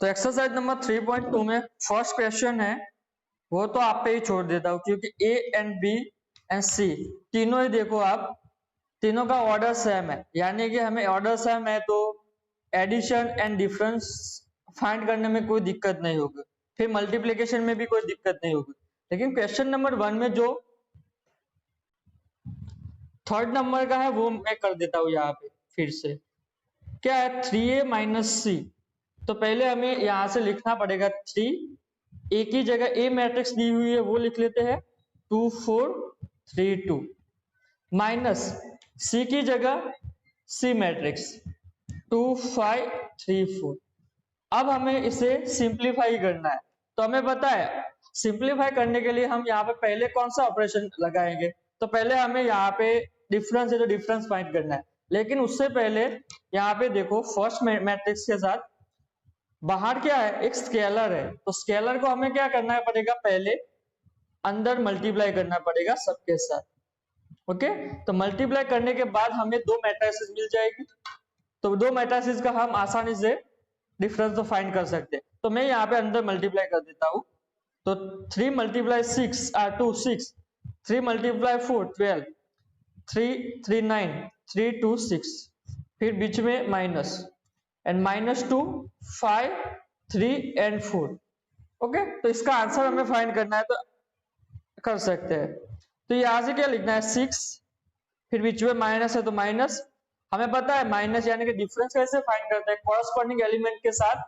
तो exercise number 3.2 में first question है, वो तो आप पे ही छोड़ देता हूँ क्योंकि ए एंड बी एंड सी तीनों ही देखो आप, तीनों का ऑर्डर सेम है, यानी कि हमें ऑर्डर सेम है तो एडिशन एंड डिफरेंस फाइंड करने में कोई दिक्कत नहीं होगी, फिर मल्टीप्लिकेशन में भी कोई दिक्कत नहीं होगी। लेकिन क्वेश्चन नंबर 1 में जो थर्ड नंबर का है वो मैं कर देता हूँ यहाँ पे फिर से। क्या है 3a माइनस सी, तो पहले हमें यहां से लिखना पड़ेगा 3, ए की जगह ए मैट्रिक्स दी हुई है वो लिख लेते हैं 2 4 3 2, माइनस सी की जगह सी मैट्रिक्स 2 5 3 4। अब हमें इसे सिंप्लीफाई करना है, तो हमें पता है सिंप्लीफाई करने के लिए हम यहाँ पे पहले कौन सा ऑपरेशन लगाएंगे, तो पहले हमें यहाँ पे डिफरेंस है तो डिफरेंस फाइंड करना है। लेकिन उससे पहले यहाँ पे देखो फर्स्ट मैट्रिक्स के साथ बाहर क्या है, एक स्केलर है, तो स्केलर को हमें क्या करना पड़ेगा, पहले अंदर मल्टीप्लाई करना पड़ेगा सबके साथ। ओके, तो मल्टीप्लाई करने के बाद हमें दो मैट्रिसेस मिल जाएगी, तो दो मैट्रिसेस का हम आसानी से डिफरेंस तो फाइंड कर सकते हैं। तो मैं यहाँ पे अंदर मल्टीप्लाई कर देता हूँ, तो 3 मल्टीप्लाई 6 2 6, 3 मल्टीप्लाई 4 12, 3 3 9, 3 2 6, फिर बीच में माइनस एंड -2 5 3 एंड 4। ओके, तो इसका आंसर हमें फाइंड करना है तो कर सकते हैं। तो यहां से क्या लिखना है 6, फिर बीच में माइनस है तो माइनस, हमें पता है माइनस यानी कि डिफरेंस कैसे फाइंड करते हैं, कॉरस्पॉन्डिंग एलिमेंट के साथ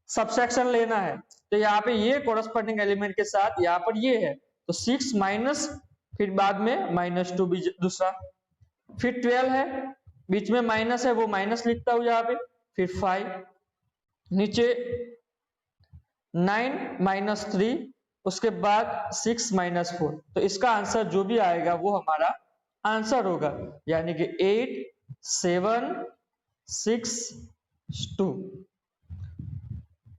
सबसेक्शन लेना है। तो यहाँ पे ये कॉरस्पॉन्डिंग एलिमेंट के साथ यहाँ पर ये है, तो 6 माइनस फिर बाद में -2 भी दूसरा, फिर 12 है बीच में माइनस है वो माइनस लिखता हूं यहाँ पे, फिर 5 नीचे 9 -3, उसके बाद 6 -4। तो इसका आंसर जो भी आएगा वो हमारा आंसर होगा, यानी कि 8 7 6 2।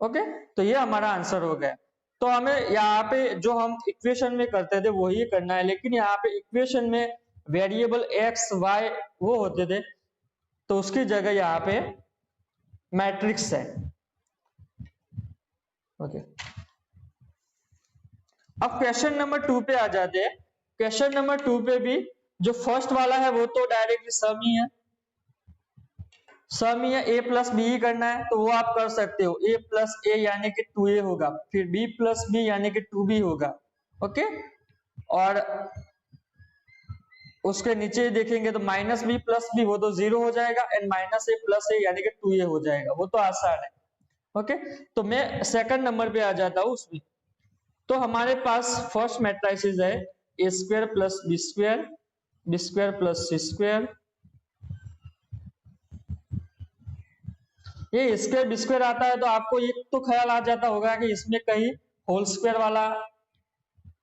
ओके, तो ये हमारा आंसर हो गया। तो हमें यहाँ पे जो हम इक्वेशन में करते थे वही करना है, लेकिन यहाँ पे इक्वेशन में वेरिएबल एक्स वाई वो होते थे, तो उसकी जगह यहाँ पे मैट्रिक्स है। ओके, अब क्वेश्चन नंबर 2 पे आ जाते हैं। क्वेश्चन नंबर 2 पे भी जो फर्स्ट वाला है वो तो डायरेक्टली सम ही है, सम ही है, a प्लस बी ही करना है, तो वो आप कर सकते हो, a प्लस ए यानी कि 2a होगा, फिर b प्लस बी यानी कि 2b होगा। ओके, और उसके नीचे देखेंगे तो माइनस बी प्लस बी वो तो 0 हो जाएगा, एंड माइनस ए प्लस ए यानी कि 2a हो जाएगा, वो तो आसान है। ओके, तो मैं सेकंड नंबर पे आ जाता हूँ उसमें। तो हमारे पास फर्स्ट मैट्रिसेस है A square plus B square, B square plus C square, ये स्क्वायर बी स्क्वायर आता है तो आपको ये तो ख्याल आ जाता होगा कि इसमें कहीं होल स्क्वायर वाला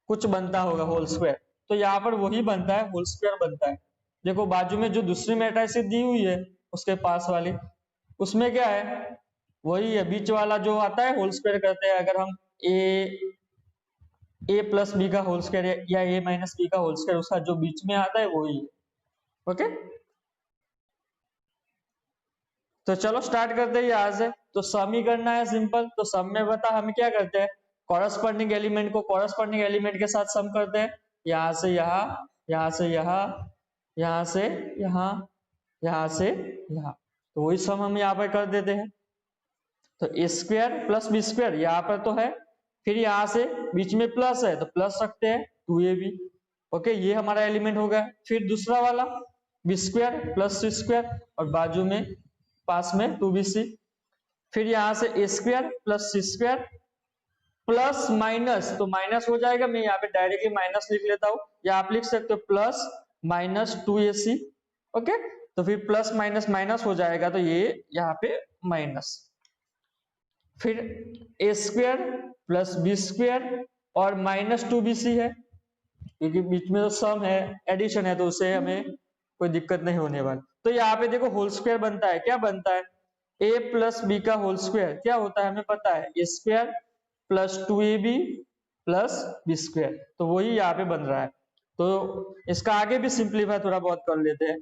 कुछ बनता होगा, होल स्क्वायर, तो यहाँ पर वही बनता है, होल स्क्वायर बनता है। देखो बाजू में जो दूसरी मैट्रिक्स दी हुई है उसके पास वाली, उसमें क्या है, वही है बीच वाला जो आता है होल स्क्वायर करते हैं। अगर हम ए प्लस बी का होल स्क्वायर या ए माइनस बी का होल स्क्वायर, उसका जो बीच में आता है वही है। ओके, तो चलो स्टार्ट करते हैं यहाँ से। तो सम ही करना है सिंपल, तो सम में बता हम क्या करते हैं, कॉरस्पॉन्डिंग एलिमेंट को कॉरस्पॉन्डिंग एलिमेंट के साथ सम करते हैं, यहाँ से यहाँ, यहाँ से यहाँ, यहाँ से यहाँ, यहाँ से यहाँ, तो वही सम हम यहाँ पर कर देते हैं। तो ए स्क्वायर प्लस बी स्क्वायर यहाँ पर तो है, फिर यहाँ से बीच में प्लस है तो प्लस रखते हैं 2ab। ओके, ये हमारा एलिमेंट हो गया। फिर दूसरा वाला B square plus C square और बाजू में पास में 2bc, फिर यहाँ से ए square plus C square plus minus, तो माइनस हो जाएगा, मैं यहाँ पे डायरेक्टली माइनस लिख लेता हूँ, या आप लिख सकते हो प्लस माइनस 2ac। ओके, तो फिर प्लस माइनस माइनस हो जाएगा, तो ये यहाँ पे माइनस, फिर ए स्क्वायर प्लस बी स्क्वायर और -2bc है, क्योंकि बीच में तो सम है, एडिशन है, तो उससे हमें कोई दिक्कत नहीं होने वाली। तो यहाँ पे देखो होल स्क्वायर बनता है, क्या बनता है, a प्लस बी का होल स्क्वायर क्या होता है हमें पता है, A square plus 2ab plus B square, तो वही यहाँ पे बन रहा है। तो इसका आगे भी सिंप्लीफाई थोड़ा बहुत कर लेते हैं,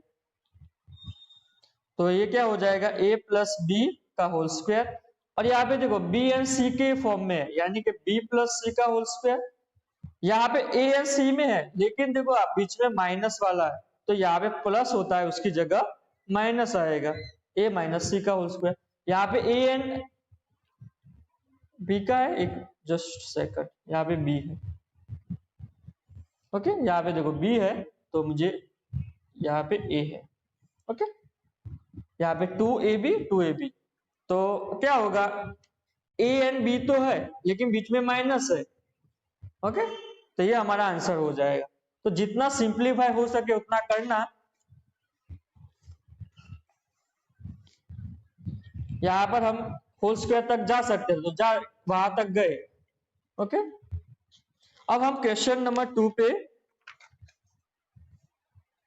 तो ये क्या हो जाएगा, a प्लस बी का होल स्क्वायर और यहाँ पे देखो बी एंड सी के फॉर्म में है, यानी कि बी प्लस सी का होल स्क्वायर। यहाँ पे ए एंड सी में है, लेकिन देखो आप बीच में माइनस वाला है, तो यहाँ पे प्लस होता है, उसकी जगह माइनस आएगा, ए माइनस सी का होल स्क्वायर। यहाँ पे ए एंड बी का है, एक जस्ट सेकंड, यहाँ पे बी है, ओके। यहाँ पे देखो बी है, तो मुझे यहाँ पे ए है, ओके। यहाँ पे 2ab 2ab, तो क्या होगा, ए एंड बी तो है लेकिन बीच में माइनस है, ओके। तो ये हमारा आंसर हो जाएगा। तो जितना सिंप्लीफाई हो सके उतना करना। यहाँ पर हम होल स्क्वायर तक जा सकते हैं, तो वहां तक गए, ओके। अब हम क्वेश्चन नंबर 2 पे,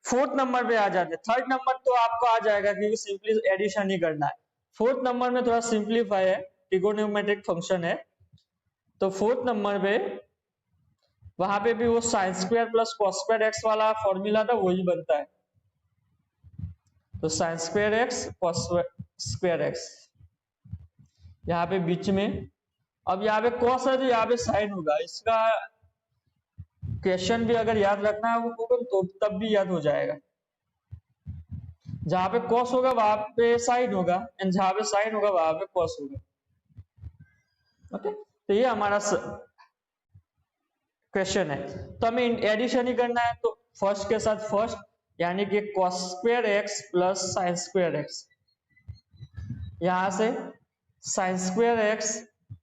फोर्थ नंबर पे आ जाते हैं। थर्ड नंबर तो आपको आ जाएगा क्योंकि सिंपली एडिशन ही करना है। फोर्थ नंबर में थोड़ा सिंप्लीफाई है, ट्रिगोनोमेट्रिक फंक्शन है। तो फोर्थ नंबर पे वहां पे भी वो sine square plus cos square x वाला फॉर्मूला था, वही बनता है। तो sign square x cos square x यहाँ पे बीच में। अब यहाँ पे कॉस है तो यहाँ पे साइन होगा। इसका क्वेश्चन भी अगर याद रखना है वो तो तब भी याद हो जाएगा। जहां पे कॉस होगा वहां पे साइन होगा, एंड जहां पे साइन होगा वहां पे कॉस होगा, ओके। तो ये हमारा क्वेश्चन है। तो हमें एडिशन ही करना है, तो फर्स्ट के साथ फर्स्ट, यानी कि cos square x plus sign square x, यहां से sign square x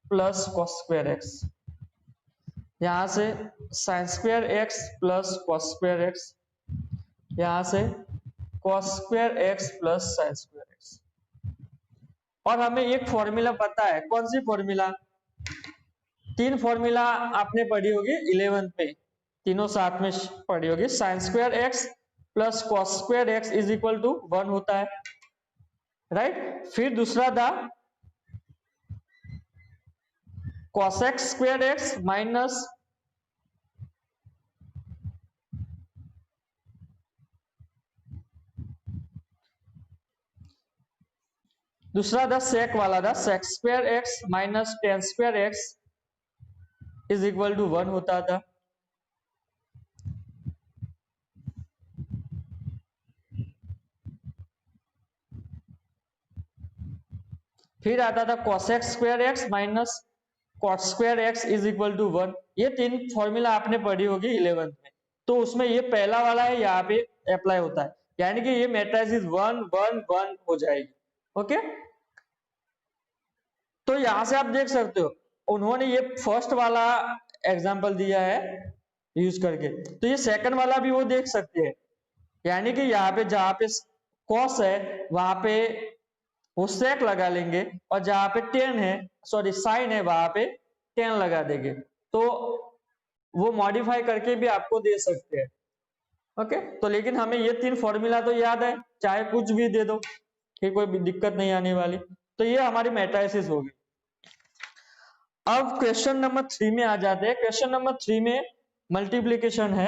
plus cos square x, यहां से sign square x plus cos square x, यहां से cos square x plus sign square x. और हमें एक फॉर्मूला पता है, कौन सी फॉर्मूला, तीन फॉर्मूला आपने पढ़ी होगी 11th में, तीनों साथ में पढ़ी होगी। Sine square x plus cos square x is equal to 1 होता है, राइट। फिर दूसरा था cosec square x minus दूसरा था सेक वाला था, sec square x minus tan square x is equal to 1 होता था। फिर आता था cos x square x minus cos square x is equal to 1। ये तीन फॉर्मूला आपने पढ़ी होगी 11th में। तो उसमें ये पहला वाला है, यहाँ पे अप्लाई होता है, यानी कि ये मैट्रिक्स 1 1 1 हो जाएगी, ओके। तो यहां से आप देख सकते हो उन्होंने ये फर्स्ट वाला एग्जांपल दिया है यूज करके, तो ये सेकंड वाला भी वो देख सकते हैं। यानी कि यहाँ पे जहां पे कॉस है वहां पे वो सेक लगा लेंगे, और जहां पे टेन है, सॉरी साइन है, वहां पे टेन लगा देंगे। तो वो मॉडिफाई करके भी आपको दे सकते हैं, ओके। तो लेकिन हमें ये तीन फॉर्मूला तो याद है, चाहे कुछ भी दे दो, फिर कोई दिक्कत नहीं आने वाली। तो ये हमारी मैट्रिसेस होगी। अब क्वेश्चन नंबर 3 में आ जाते हैं। क्वेश्चन नंबर 3 में मल्टीप्लीकेशन है।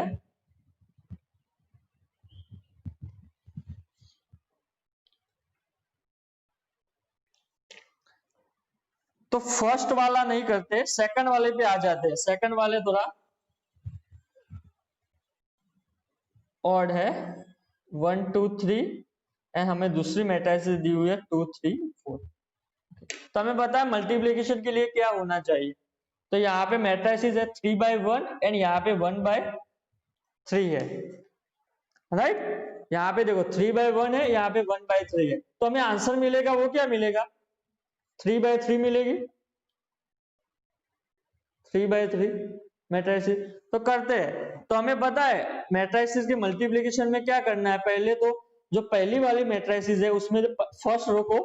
तो फर्स्ट वाला नहीं करते, सेकंड वाले पे आ जाते हैं। सेकंड वाले थोड़ा ऑड है, 1 2 3, एंड हमें दूसरी मैट्रिसेस दी हुई है 2 3 4। तो हमें पता है मल्टीप्लीकेशन के लिए क्या होना चाहिए। तो यहाँ पे मैट्रिसेस है 3/1 एंड यहाँ पे 1/3 है, राइट। यहाँ पे देखो 3/1 है, यहाँ पे 1/3 है। तो हमें आंसर मिलेगा, वो क्या मिलेगा, 3/3 मिलेगी, 3/3 मैट्रिसेस। तो करते हैं। तो हमें पता है मैट्रिसेस के मल्टीप्लीकेशन में क्या करना है। पहले तो जो पहली वाली मैट्रिसेस है उसमें फर्स्ट रो को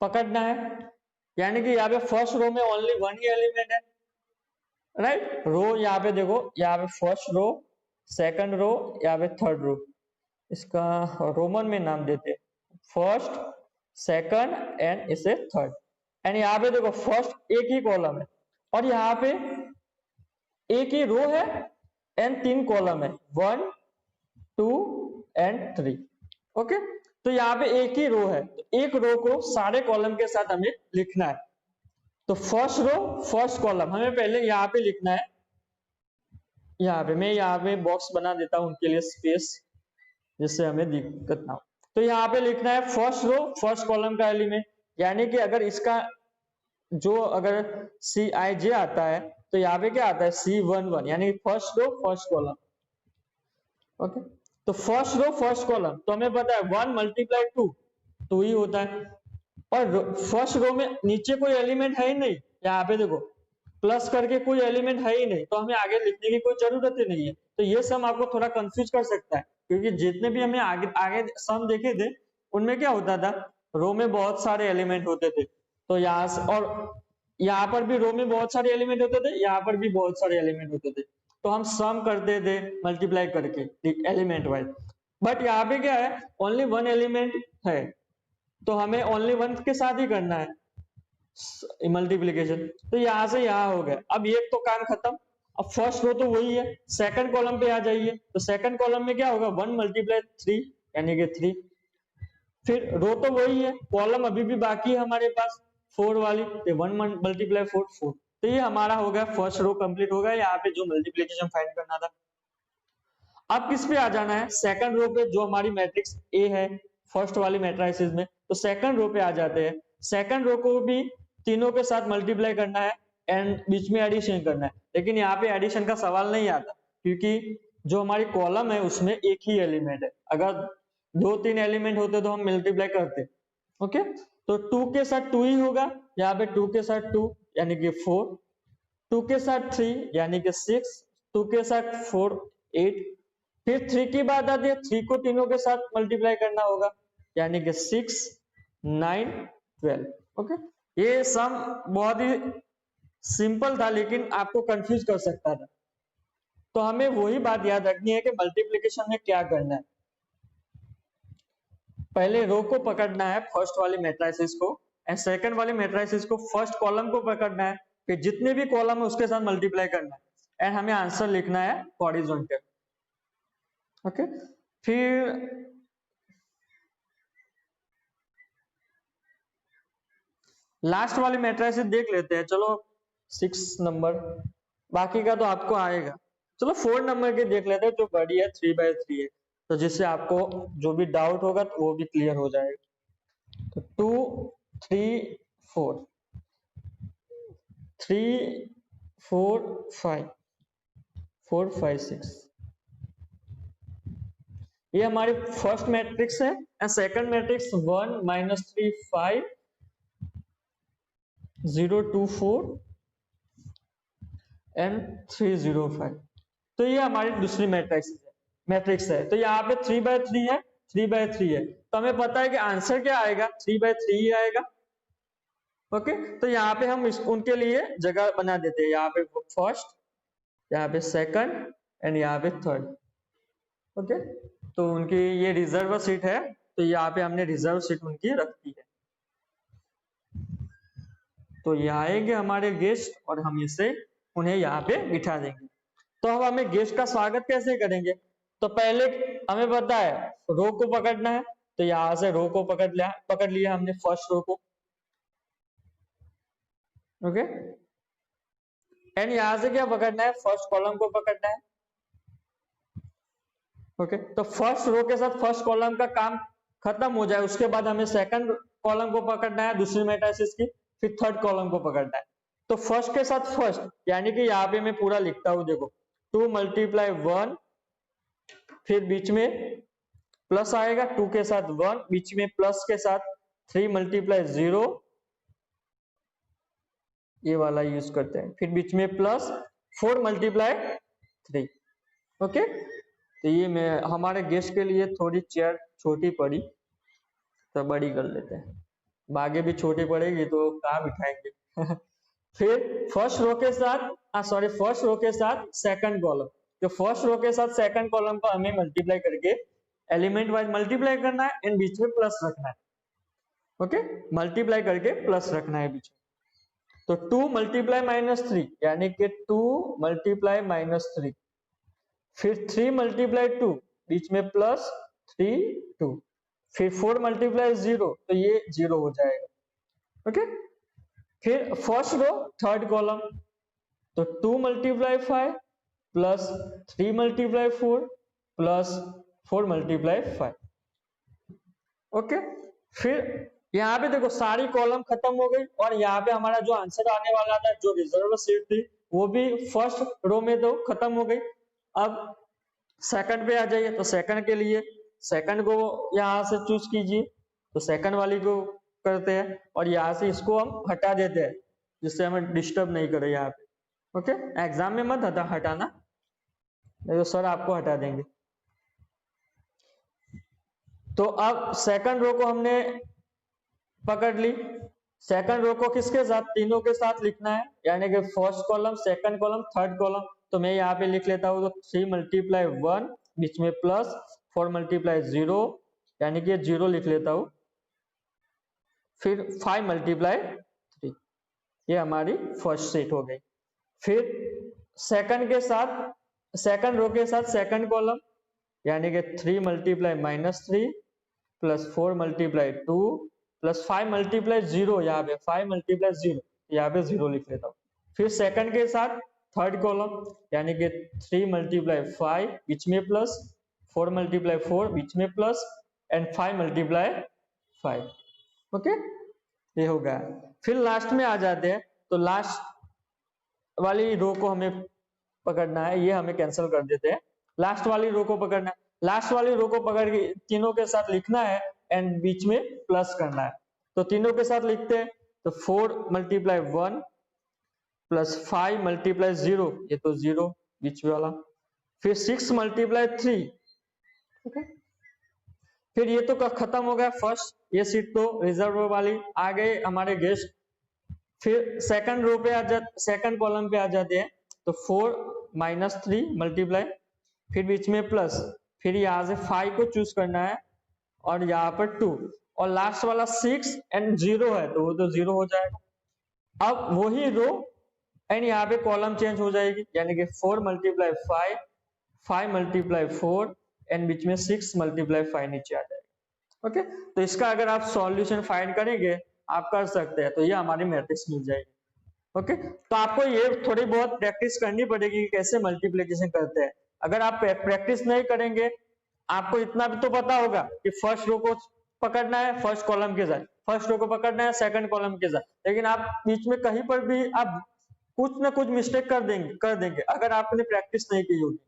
पकड़ना है, यानी कि यहाँ पे फर्स्ट रो में ओनली 1 ही एलिमेंट है, राइट। रो यहाँ पे देखो, यहाँ पे फर्स्ट रो, सेकंड रो, यहाँ पे थर्ड रो, इसका रोमन में नाम देते, फर्स्ट सेकंड एंड इसे थर्ड। एंड यहाँ पे देखो फर्स्ट एक ही कॉलम है, और यहाँ पे एक ही रो है एंड 3 कॉलम है, 1 2 एंड 3, ओके। तो यहाँ पे एक ही रो है, तो एक रो को सारे कॉलम के साथ हमें लिखना है। तो फर्स्ट रो फर्स्ट कॉलम हमें पहले यहाँ पे लिखना है। यहाँ पे मैं यहाँ पे बॉक्स बना देता हूँ उनके लिए स्पेस, जिससे हमें दिक्कत ना हो। तो यहाँ पे लिखना है फर्स्ट रो फर्स्ट कॉलम का एलिमेंट, यानी कि अगर इसका जो अगर सी आई जे आता है तो यहाँ पे क्या आता है C11, यानी first row first column. Okay, तो फर्स्ट रो फर्स्ट कॉलम तो हमें पता है 1 मल्टीप्लाई 2 ही होता है, और फर्स्ट रो में नीचे कोई एलिमेंट है ही नहीं, यहाँ पे देखो प्लस करके कोई एलिमेंट है ही नहीं, तो हमें आगे लिखने की कोई जरूरत ही नहीं है। तो ये सम आपको थोड़ा कंफ्यूज कर सकता है, क्योंकि जितने भी हमने आगे आगे सम देखे थे उनमें क्या होता था, रो में बहुत सारे एलिमेंट होते थे। तो यहाँ से और यहाँ पर भी रो में बहुत सारे एलिमेंट होते थे, यहाँ पर भी बहुत सारे एलिमेंट होते थे, तो हम सम करते थे मल्टीप्लाई करके एलिमेंट वाइज। बट यहाँ पे क्या है, ओनली 1 एलिमेंट है, तो हमें ओनली 1 के साथ ही करना है मल्टीप्लीकेशन। तो यहाँ से यहाँ हो गया, अब ये तो काम खत्म। अब फर्स्ट रो तो वही है, सेकंड कॉलम पे आ जाइए, तो सेकंड कॉलम में क्या होगा 1 मल्टीप्लाई 3 यानी कि 3। फिर रो तो वही है, कॉलम अभी भी बाकी है हमारे पास 4 वाली, 1 मल्टीप्लाई 4 4। तो ये हमारा हो गया फर्स्ट रो कंप्लीट हो गया, यहाँ पे जो मल्टीप्लीकेशन फाइंड करना था। अब किस पे आ जाना है, सेकंड रो पे, जो हमारी मैट्रिक्स ए है फर्स्ट वाली मैट्रिक्स में, तो सेकंड रो पे आ जाते हैं। सेकंड रो को भी तीनों के साथ मल्टीप्लाई करना है एंड बीच में एडिशन करना है, लेकिन यहाँ पे एडिशन का सवाल नहीं आता, क्योंकि जो हमारी कॉलम है उसमें एक ही एलिमेंट है। अगर 2-3 एलिमेंट होते तो हम मल्टीप्लाई करते। ओके, तो 2 के साथ 2 ही होगा, यहाँ पे 2 के साथ 2 यानी कि 4, 2 के साथ 3 यानी कि 6, 2 के साथ 4 8, फिर 3 की बात आती है, 3 को तीनों के साथ मल्टीप्लाई करना होगा, यानी कि 6 9 12। ओके, ये सम बहुत ही सिंपल था, लेकिन आपको कंफ्यूज कर सकता था। तो हमें वही बात याद रखनी है कि मल्टीप्लिकेशन में क्या करना है। पहले रो को पकड़ना है फर्स्ट वाली मैट्रिक्स को, एंड सेकंड वाली मैट्रिक्स को फर्स्ट कॉलम को पकड़ना है, फिर जितने भी कॉलम है उसके साथ मल्टीप्लाई करना है, एंड हमें आंसर लिखना है हॉरिजॉन्टल। ओके, फिर लास्ट वाली मैट्रिक्स देख लेते हैं। चलो 6 नंबर, बाकी का तो आपको आएगा। चलो 4 नंबर के देख लेते हैं, जो बड़ी है 3/3 है, तो जिससे आपको जो भी डाउट होगा तो वो भी क्लियर हो जाएगा। तो 2 3 4 3 4 5 4 5 6, ये हमारी फर्स्ट मैट्रिक्स है, एंड सेकंड मैट्रिक्स 1 -3 5 0 2 4 एंड 3 0 5। तो ये हमारी दूसरी मैट्रिक्स है। तो यहाँ पे 3/3 है, 3/3 है, तो हमें पता है कि आंसर क्या आएगा, 3/3 ही आएगा। ओके, तो यहाँ पे हम उनके लिए जगह बना देते हैं, यहाँ पे फर्स्ट, यहाँ पे सेकंड एंड यहाँ पे थर्ड। ओके, तो उनकी ये रिजर्व सीट है, तो यहाँ पे हमने रिजर्व सीट उनकी रखी है। तो ये आएंगे हमारे गेस्ट और हम इसे उन्हें यहाँ पे बिठा देंगे। तो अब हमें गेस्ट का स्वागत कैसे करेंगे, तो पहले हमें पता है रो को पकड़ना है, तो यहां से रो को पकड़ लिया हमने फर्स्ट रो को। ओके, एंड यहां से क्या पकड़ना है, फर्स्ट कॉलम को पकड़ना है। ओके, तो फर्स्ट रो के साथ फर्स्ट कॉलम का काम खत्म हो जाए, उसके बाद हमें सेकंड कॉलम को पकड़ना है दूसरी मैट्रिक्स की, फिर थर्ड कॉलम को पकड़ना है। तो फर्स्ट के साथ फर्स्ट, यानी कि यहाँ पे मैं पूरा लिखता हूं, देखो 2 × 1, फिर बीच में प्लस आएगा, 2 के साथ 1, बीच में प्लस के साथ 3 × 0, ये वाला यूज करते हैं, फिर बीच में प्लस 4 × 3। ओके, तो ये मैं हमारे गेस्ट के लिए थोड़ी चेयर छोटी पड़ी, तो बड़ी कर लेते हैं। आगे भी छोटी पड़ेगी तो कहाँ बिठाएंगे फिर फर्स्ट रो के साथ फर्स्ट रो के साथ सेकंड कॉलम, तो फर्स्ट रो के साथ सेकंड कॉलम को हमें मल्टीप्लाई करके एलिमेंट वाइज मल्टीप्लाई करना है, एंड बीच में प्लस रखना है। ओके, मल्टीप्लाई करके प्लस रखना है बीच में। तो 2 × -3 यानी कि 2 × -3, फिर 3 × 2, बीच में प्लस 3 2, फिर 4 मल्टीप्लाई 0 तो ये 0 हो जाएगा। ओके, फिर फर्स्ट रो थर्ड कॉलम, तो 2 multiply 5 plus 3 multiply 4 plus 4 multiply 5। Okay, फिर यहाँ पे देखो सारी कॉलम खत्म हो गई और यहाँ पे हमारा जो आंसर आने वाला था, जो रिजर्व सीट थी, वो भी फर्स्ट रो में तो खत्म हो गई। अब सेकंड पे आ जाइए, तो सेकंड के लिए सेकंड को यहाँ से चूज कीजिए, तो सेकंड वाली को करते हैं और यहाँ से इसको हम हटा देते हैं जिससे हमें डिस्टर्ब नहीं करे यहाँ पे। ओके, एग्जाम में मत हटाना, नहीं तो सर आपको हटा देंगे। तो अब सेकंड रो को हमने पकड़ ली, सेकंड रो को किसके साथ, तीनों के साथ लिखना है, यानी कि first column, second column, third column. तो मैं यहाँ पे लिख लेता हूँ, तो 3 मल्टीप्लाई 1 बीच में प्लस 4 मल्टीप्लाई 0 यानी कि 0 लिख लेता हूँ, फिर 5 मल्टीप्लाई 3, ये हमारी फर्स्ट सेट हो गई। फिर सेकंड के साथ, सेकंड रो के साथ सेकंड कॉलम, यानी कि 3 multiply -3 plus 4 multiply 2 plus 5 multiply 0, यहाँ पे 5 मल्टीप्लाई 0, यहाँ पे 0 लिख लेता हूँ। फिर सेकंड के साथ थर्ड कॉलम, यानी कि 3 मल्टीप्लाई 5 बीच में प्लस, 4 मल्टीप्लाई 4 बीच में प्लस एंड 5 मल्टीप्लाई 5। ओके, ये हो गया। फिर लास्ट में आ जाते हैं, तो लास्ट वाली रो को हमें पकड़ना है, ये हमें कैंसिल कर देते हैं। लास्ट वाली रो को पकड़ना है, लास्ट वाली रो को पकड़ के तीनों के साथ लिखना है एंड बीच में प्लस करना है। तो तीनों के साथ लिखते हैं, तो 4 मल्टीप्लाई 1 प्लस 5 मल्टीप्लाई 0, ये तो 0 बीच वाला, फिर 6 मल्टीप्लाई 3। ओके, फिर ये तो खत्म हो गया फर्स्ट, ये सीट तो रिजर्व वाली आ गए हमारे गेस्ट। फिर सेकंड रो पे आ जाते, सेकंड कॉलम पे आ जाते हैं, तो 4 -3 मल्टीप्लाई, फिर बीच में प्लस, फिर यहाँ से 5 को चूज करना है और यहाँ पर 2 और लास्ट वाला 6 एंड 0 है, तो वो तो 0 हो जाएगा। अब वही रो एंड यहाँ पे कॉलम चेंज हो जाएगी, यानी कि 4 मल्टीप्लाई 5, 5 मल्टीप्लाई 4 एंड बीच में 6 मल्टीप्लाई 5 नीचे आ जाएगा। ओके, तो इसका अगर आप सॉल्यूशन फाइंड करेंगे, आप कर सकते हैं, तो ये हमारी मैट्रिक्स मिल जाएगी। ओके, तो आपको ये थोड़ी बहुत प्रैक्टिस करनी पड़ेगी कि कैसे मल्टीप्लिकेशन करते हैं। अगर आप प्रैक्टिस नहीं करेंगे, आपको इतना भी तो पता होगा कि फर्स्ट रो को पकड़ना है फर्स्ट कॉलम के साथ, फर्स्ट रो को पकड़ना है सेकंड कॉलम के साथ, लेकिन आप बीच में कहीं पर भी आप कुछ ना कुछ मिस्टेक कर देंगे अगर आपने प्रैक्टिस नहीं की होगी।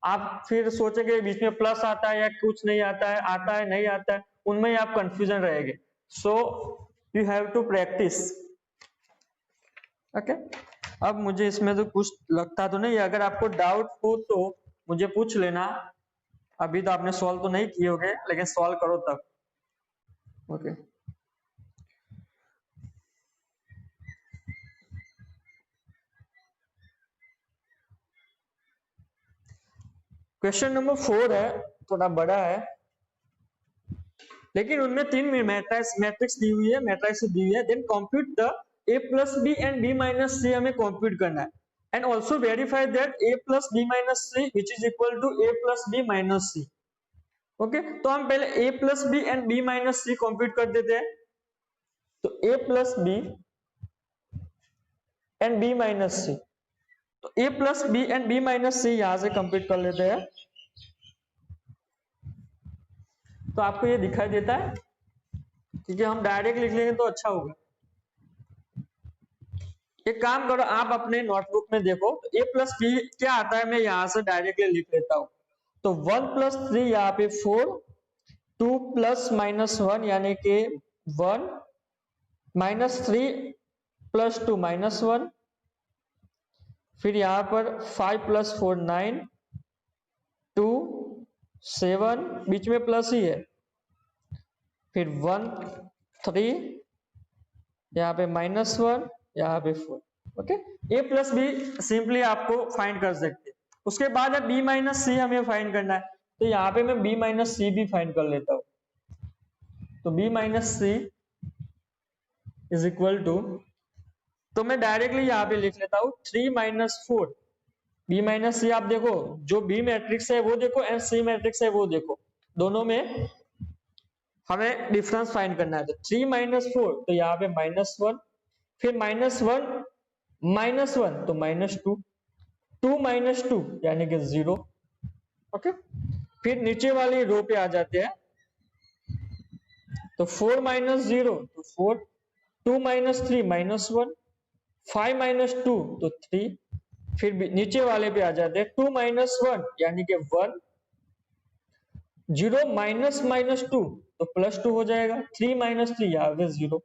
आप फिर सोचेंगे बीच में प्लस आता है या कुछ नहीं आता है नहीं आता है, उनमें ही आप कंफ्यूजन रहेंगे। So you have to practise. Okay, अब मुझे इसमें तो कुछ लगता तो नहीं है, अगर आपको डाउट हो तो मुझे पूछ लेना। अभी तो आपने सॉल्व तो नहीं किए होंगे, लेकिन सॉल्व करो तब। ओके, क्वेश्चन नंबर 4 है, थोड़ा बड़ा है, लेकिन उनमें 3 मैट्रिक्स दी हुई है, मैट्रिक्स दी हुई है। Then compute the a plus B and b minus C हमें कंप्यूट करना है, and also verify that a plus B minus C which is equal to a plus B minus C. Okay, तो हम पहले a plus B and b minus C compute कर देते हैं। तो a plus B and b minus C, तो a plus B and b minus C यहां से कंप्यूट कर लेते हैं। तो आपको ये दिखाई देता है, क्योंकि हम डायरेक्ट लिख लेंगे तो अच्छा होगा। एक काम करो, आप अपने नोटबुक में देखो, तो a प्लस बी क्या आता है, मैं यहां से डायरेक्टली लिख लेता हूं। तो 1 प्लस 3 यहाँ पे 4, 2 प्लस माइनस 1 यानी कि 1, -3 प्लस 2 -1, फिर यहाँ पर 5 प्लस 4 9, 2 7 बीच में प्लस ही है, फिर 1 3 यहाँ पे -1 यहाँ पे 4। Okay, a plus be simply आपको फाइंड कर सकते हैं। उसके बाद अब b माइनस सी हमें फाइंड करना है, तो यहाँ पे मैं b माइनस सी भी फाइंड कर लेता हूँ। तो b minus c is equal to, तो मैं डायरेक्टली यहाँ पे लिख लेता हूँ 3 माइनस 4। b माइनस सी आप देखो, जो b मैट्रिक्स है वो देखो एंड c मैट्रिक्स है वो देखो, दोनों में हमें डिफरेंस फाइंड करना है, तो 3 माइनस 4 तो यहाँ पे -1, फिर -1 -1 तो -2, 2 माइनस 2 यानी कि 0। ओके, फिर नीचे वाली रो पे आ जाते हैं, तो 4 माइनस 0 तो 4, 2 माइनस 3 -1, 5 माइनस 2 तो 3, फिर नीचे वाले पे आ जाते हैं, 2 माइनस 1 यानी कि 1, 0 माइनस -2 तो +2 हो जाएगा, 3 माइनस 3 यहाँ पे 0।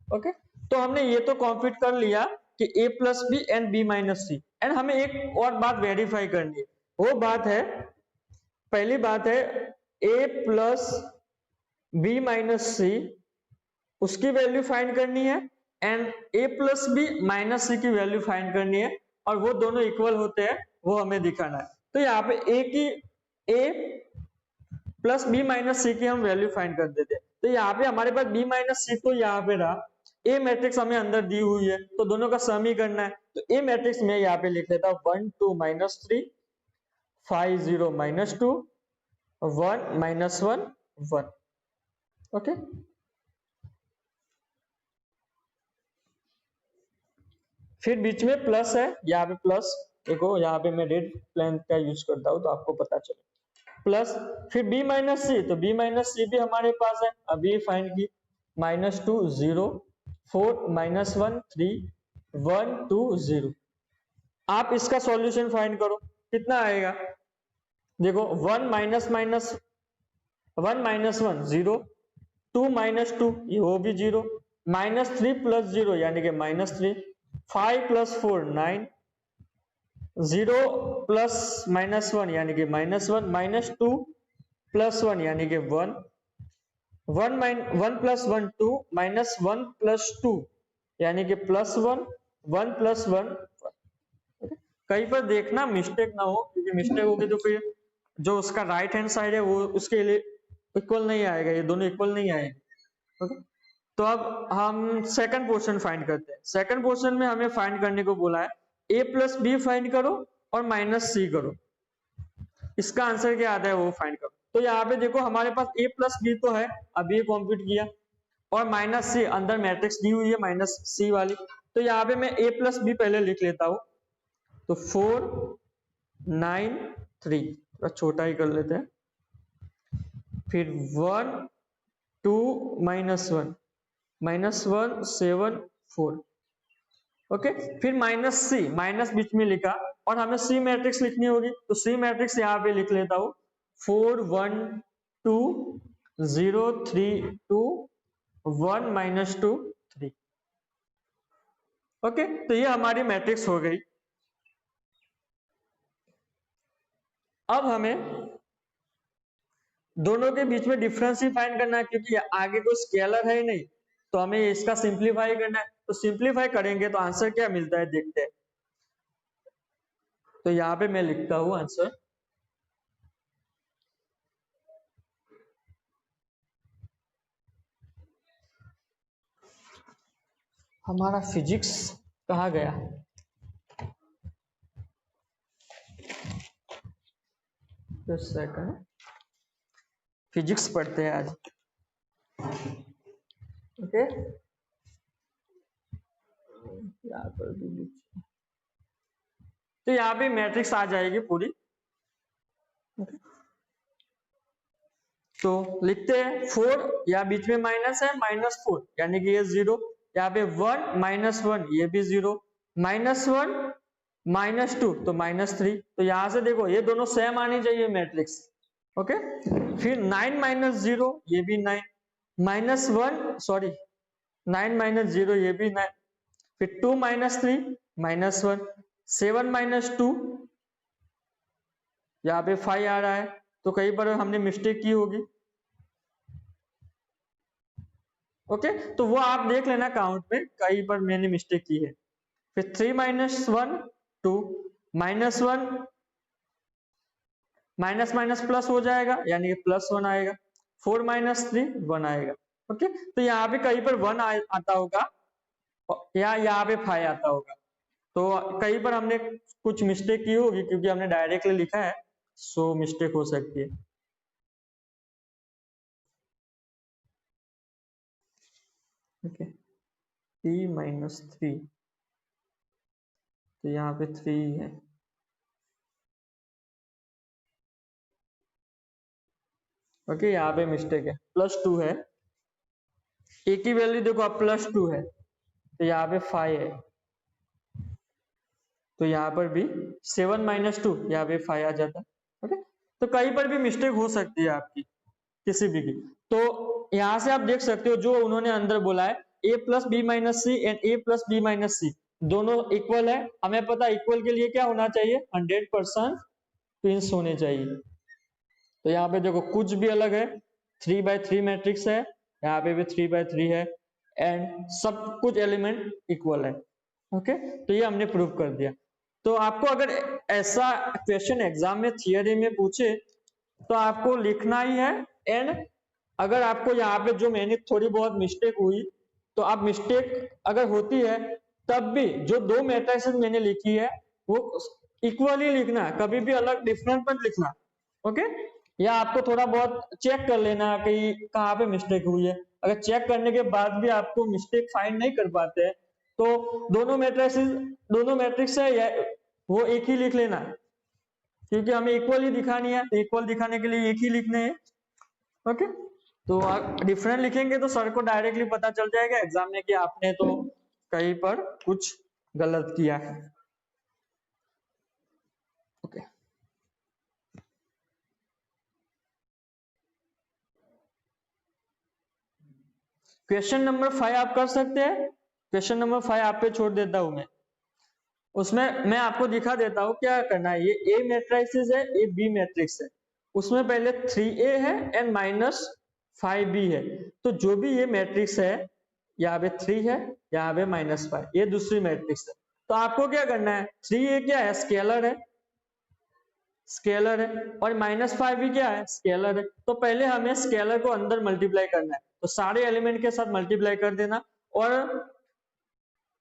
ओके, तो हमने ये तो कॉम्प्यूट कर लिया कि a plus B and b minus C, and हमें एक और बात वेरीफाई करनी है। वो बात है, पहली बात है a plus B minus C, उसकी वैल्यू फाइंड करनी है, and a plus B minus C की वैल्यू फाइंड करनी है, और वो दोनों इक्वल होते हैं वो हमें दिखाना है। तो यहाँ पे a plus B minus C की हम वैल्यू फाइंड कर देते हैं। तो यहाँ पे हमारे पास b माइनस सी तो यहाँ पे रहा, ए मैट्रिक्स हमें अंदर दी हुई है, तो दोनों का सम ही करना है। तो ए मैट्रिक्स में यहाँ पे लिख लेता हूँ 1 2 -3, 5 0 -2, 1 -1 1। ओके, फिर बीच में प्लस है, यहाँ पे प्लस, देखो यहाँ पे मैं रेड पेन का यूज करता हूँ तो आपको पता चले, प्लस, फिर b माइनस सी, तो b माइनस सी भी हमारे पास है, अभी फाइंड की, -2 0, 4 -1 3, 1 2 0। आप इसका सॉल्यूशन फाइंड करो, कितना आएगा, देखो 1 माइनस 1 0, 2 -2 ये वो भी 0, -3 + 0 यानी कि -3, 5 + 4 9, 0 प्लस -1 यानी कि -1, -2 + 1 यानी कि 1, 1 + 1 2, -1 + 2 यानी कि +1, 1 + 1 1। कहीं पर देखना मिस्टेक ना हो, क्योंकि मिस्टेक होगी तो फिर जो उसका राइट हैंड साइड है वो उसके लिए इक्वल नहीं आएगा, ये दोनों इक्वल नहीं आएंगे। ओके, तो अब हम सेकंड पोर्शन फाइंड करते हैं। सेकंड पोर्शन में हमें फाइंड करने को बोला है a प्लस बी फाइंड करो और -c करो, इसका आंसर क्या आता है वो फाइंड करो। तो यहाँ पे देखो हमारे पास a प्लस बी तो है, अभी कंप्यूट किया, और -c अंदर मैट्रिक्स दी हुई है -c वाली, तो यहाँ पे मैं a प्लस बी पहले लिख लेता हूं, तो 4 9 3, थोड़ा छोटा ही कर लेते हैं, फिर 1 2 -1 -1 7 4। ओके, फिर -c, माइनस बीच में लिखा, और हमें c मैट्रिक्स लिखनी होगी, तो c मैट्रिक्स यहाँ पे लिख लेता हूं, 4 1 2 0 3 2 1 -2 3। ओके, तो ये हमारी मैट्रिक्स हो गई। अब हमें दोनों के बीच में डिफरेंस ही फाइंड करना है, क्योंकि आगे कोई स्केलर है ही नहीं, तो हमें इसका सिंप्लीफाई करना है। तो सिंप्लीफाई करेंगे तो आंसर क्या मिलता है देखते हैं। तो यहाँ पे मैं लिखता हूं आंसर, हमारा फिजिक्स कहाँ गया, सेकंड, फिजिक्स पढ़ते हैं आज। ओके, यहाँ पर भी, तो यहाँ पे मैट्रिक्स आ जाएगी पूरी। तो लिखते हैं 4, या बीच में माइनस है, -4 यानी कि ये 0, यहाँ पे 1 -1 ये भी 0, -1 -2 तो -3। तो यहाँ से देखो ये दोनों सेम आनी चाहिए मैट्रिक्स। ओके, फिर 9 - 0 ये भी 9, -1 सॉरी 9 - 0 ये भी 9, फिर 2 -3 -1, 7 - 2 यहाँ पे 5 आ रहा है, तो कहीं पर हमने मिस्टेक की होगी। ओके, तो वो आप देख लेना काउंट में, कहीं पर मैंने मिस्टेक की है। फिर 3 - 1 2, -1 माइनस माइनस प्लस हो जाएगा यानी कि +1 आएगा, 4 - 3 1 आएगा। ओके, तो यहाँ पे कहीं पर 1 आता होगा, या यहाँ पे 5 आता होगा, तो कहीं पर हमने कुछ मिस्टेक की होगी, क्योंकि हमने डायरेक्टली लिखा है, सो मिस्टेक हो सकती है। ओके, 3 माइनस 3, तो यहाँ पे 3 है। ओके, यहाँ पे मिस्टेक है, +2 है। ए की वैल्यू देखो अब +2 है, तो यहाँ पे 5 है, तो यहाँ पर भी 7 माइनस 2, यहाँ पे 5 आ जाता है। ओके, तो कहीं पर भी मिस्टेक हो सकती है आपकी, किसी भी की। तो यहाँ से आप देख सकते हो जो उन्होंने अंदर बोला है, a plus B minus C and a plus B minus C दोनों इक्वल है। हमें पता इक्वल के लिए क्या होना चाहिए, 100% ट्विंस होने चाहिए। तो यहाँ पे देखो कुछ भी अलग है, 3/3 मैट्रिक्स है, यहाँ पे भी 3/3 है, एंड सब कुछ एलिमेंट इक्वल है। ओके, तो ये हमने प्रूव कर दिया। तो आपको अगर ऐसा क्वेश्चन एग्जाम में थियरी में पूछे तो आपको लिखना ही है। एंड अगर आपको यहाँ पे जो मैंने थोड़ी बहुत मिस्टेक हुई, तो आप मिस्टेक अगर होती है तब भी जो 2 मैट्रिसेस मैंने लिखी है वो इक्वली लिखना, कभी भी अलग डिफरेंट मत लिखना। ओके, या आपको थोड़ा बहुत चेक कर लेना कि कहाँ पे मिस्टेक हुई है। अगर चेक करने के बाद भी आपको मिस्टेक फाइंड नहीं कर पाते हैं तो दोनों मैट्रिक्स है या वो एक ही लिख लेना, क्योंकि हमें इक्वल ही दिखानी है, तो इक्वल दिखाने के लिए एक ही लिखने हैं। ओके, तो आप डिफरेंट लिखेंगे तो सर को डायरेक्टली पता चल जाएगा एग्जाम में कि आपने तो कहीं पर कुछ गलत किया है। ओके, क्वेश्चन नंबर 5 आप कर सकते हैं। क्वेश्चन नंबर 5 आप पे छोड़ देता हूं मैं, उसमें मैं आपको दिखा देता हूं क्या करना है। ये ए मैट्रिक्स है, ये बी मैट्रिक्स है, उसमें पहले 3a है एंड -5b है। तो जो भी ये मैट्रिक्स है, यहाँ पे 3 है, यहाँ पे -5, ये दूसरी मैट्रिक्स है। तो आपको क्या करना है, 3a क्या है, स्केलर है, स्केलर है, और -5 भी क्या है, स्केलर है। तो पहले हमें स्केलर को अंदर मल्टीप्लाई करना है, तो सारे एलिमेंट के साथ मल्टीप्लाई कर देना, और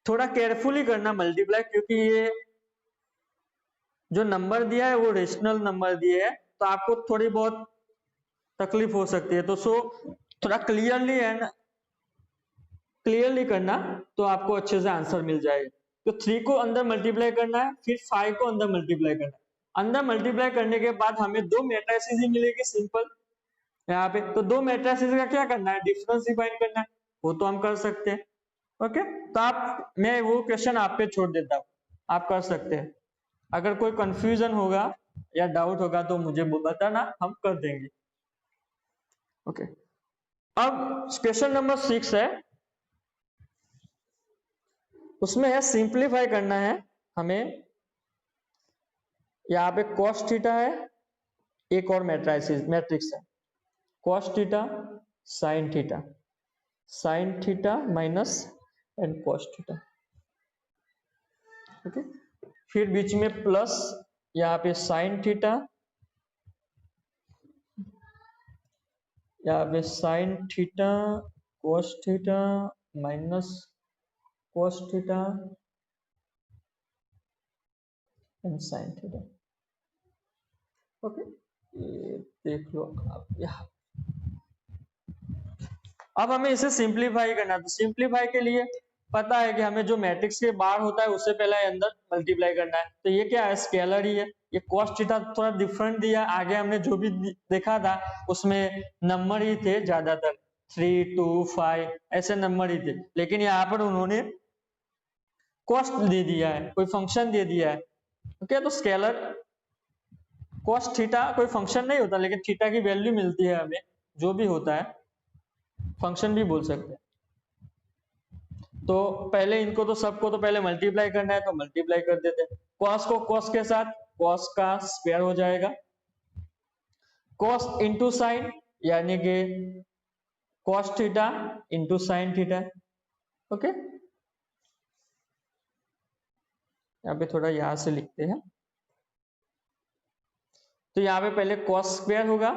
थोड़ा केयरफुली करना मल्टीप्लाई, क्योंकि ये जो नंबर दिया है वो रेशनल नंबर दिए है, तो आपको थोड़ी बहुत तकलीफ हो सकती है। तो थोड़ा क्लियरली एंड क्लियरली करना, तो आपको अच्छे से आंसर मिल जाएगा। तो 3 को अंदर मल्टीप्लाई करना है, फिर 5 को अंदर मल्टीप्लाई करना है। अंदर मल्टीप्लाई करने के बाद हमें 2 मैट्रिसेस ही मिलेगी सिंपल यहाँ पे। तो 2 मैट्रिसेस का क्या करना है, डिफरेंस फाइंड करना है, वो तो हम कर सकते हैं। ओके, तो मैं वो क्वेश्चन आप पे छोड़ देता हूँ, आप कर सकते हैं। अगर कोई कंफ्यूजन होगा या डाउट होगा तो मुझे बताना, हम कर देंगे। ओके, अब क्वेश्चन नंबर 6 है, उसमें है सिंप्लीफाई करना है हमें। यहाँ पे cos थीटा है, एक और मैट्रिक्स है cos theta sin theta minus and cos theta. Okay, फिर बीच में प्लस, यहाँ पे sin थीटा, यहाँ पे sin theta cos theta minus cos theta and sin theta. Okay, ये देख लो आप यहाँ। अब हमें इसे सिंप्लीफाई करना है, तो सिंप्लीफाई के लिए पता है कि हमें जो मैट्रिक्स के बाहर होता है उससे पहले अंदर मल्टीप्लाई करना है। तो ये क्या है, स्केलर ही है। ये cos थीटा थोड़ा डिफरेंट दिया, आगे हमने जो भी देखा था उसमें नंबर ही थे ज्यादातर, 3, 2, 5 ऐसे नंबर ही थे, लेकिन यहाँ पर उन्होंने कॉस्ट दे दिया है, कोई फंक्शन दे दिया है। ओके, तो स्केलर cos थीटा कोई फंक्शन नहीं होता, लेकिन थीटा की वैल्यू मिलती है हमें, जो भी होता है फंक्शन भी बोल सकते हैं। तो पहले इनको तो सबको तो पहले मल्टीप्लाई करना है, तो मल्टीप्लाई कर देते हैं। cos को cos के साथ, cos का स्क्वायर हो जाएगा, cos इंटू साइन, यानी कि cos theta into sine theta. Okay, यहाँ पे थोड़ा यहां से लिखते हैं। तो यहाँ पे पहले cos स्क्वायर होगा,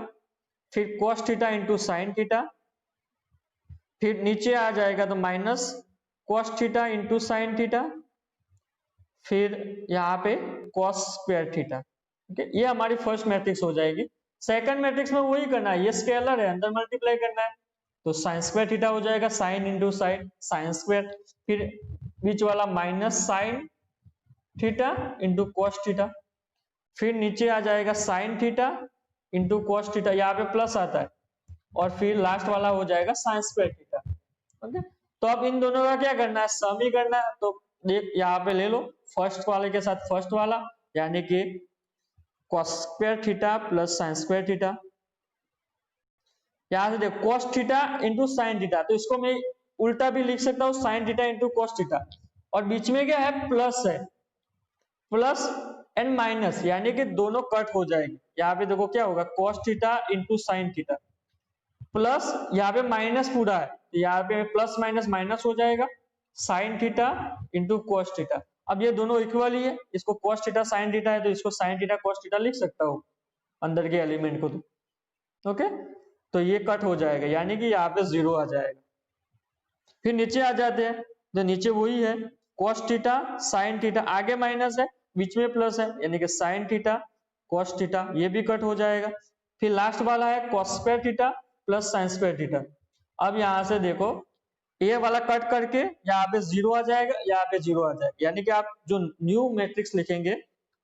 फिर cos theta into sine theta, फिर नीचे आ जाएगा तो minus cos theta into sine theta, फिर यहाँ पे cos स्क्वायर थीटा। ओके, ये हमारी फर्स्ट मैट्रिक्स हो जाएगी। सेकंड मैट्रिक्स में वही करना है, ये स्केलर है, अंदर मल्टीप्लाई करना है, तो साइन स्क्वायर थीटा हो जाएगा, sine into sine sine square, फिर बीच वाला minus sine theta into cos theta, फिर नीचे आ जाएगा sine theta into cos theta, यहाँ पे प्लस आता है, और फिर लास्ट वाला हो जाएगा साइन स्क्वायर थीटा। ओके, तो अब इन दोनों का क्या करना है, सम ही करना है। तो देख यहाँ पे ले लो फर्स्ट वाले के साथ फर्स्ट वाला, यानी कि cos square theta plus sine square theta. यहां से देखो cos theta into sine theta, तो इसको मैं उल्टा भी लिख सकता हूँ, sine theta into cos theta, और बीच में क्या है, प्लस है, प्लस एंड माइनस, यानी कि दोनों कट हो जाएंगे। यहाँ पे देखो क्या होगा, cos theta into sine theta, plus यहाँ पे माइनस पूरा है, तो यहाँ पे प्लस माइनस माइनस हो जाएगा, sine theta into cos theta. अब ये दोनों इक्वल ही है, इसको कॉस थीटा साइन थीटा है, तो इसको साइन थीटा कॉस थीटा लिख सकता हूँ अंदर के एलिमेंट को। तो ओके, तो ये कट हो जाएगा, यानी कि यहाँ पे 0 आ जाएगा। फिर नीचे आ जाते हैं, तो नीचे वही है, cos थीटा साइन थीटा, आगे माइनस है बीच में प्लस है, यानी कि साइन थीटा cos थीटा, ये भी कट हो जाएगा। फिर लास्ट वाला है cos square theta plus sine square theta. अब यहाँ से देखो ये वाला कट करके यहाँ पे 0 आ जाएगा, यहाँ पे 0 आ जाएगा, यानी कि आप जो न्यू मैट्रिक्स लिखेंगे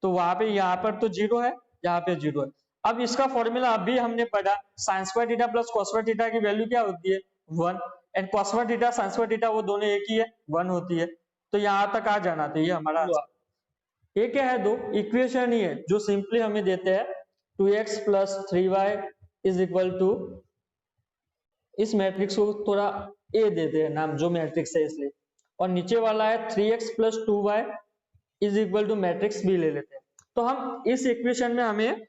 तो वहां पे यहाँ पर तो 0 है, यहाँ पे 0 है। अब इसका फॉर्मूला अभी हमने पढ़ा, sine square theta plus cos square theta की वैल्यू क्या होती है, 1, and cos square theta sine square theta वो दोनों एक ही है, 1 होती है। तो यहाँ तक आ जाना, तो ये हमारा ये क्या है, दो इक्वेशन ही है जो सिंपली हमें देते हैं 2x plus 3y is equal to, इस मैट्रिक्स को थोड़ा ए देते हैं नाम, जो मैट्रिक्स है इसलिए, और नीचे वाला है 3x plus 2y is equal to matrix B ले लेते हैं। तो हम इस इक्वेशन में हमें,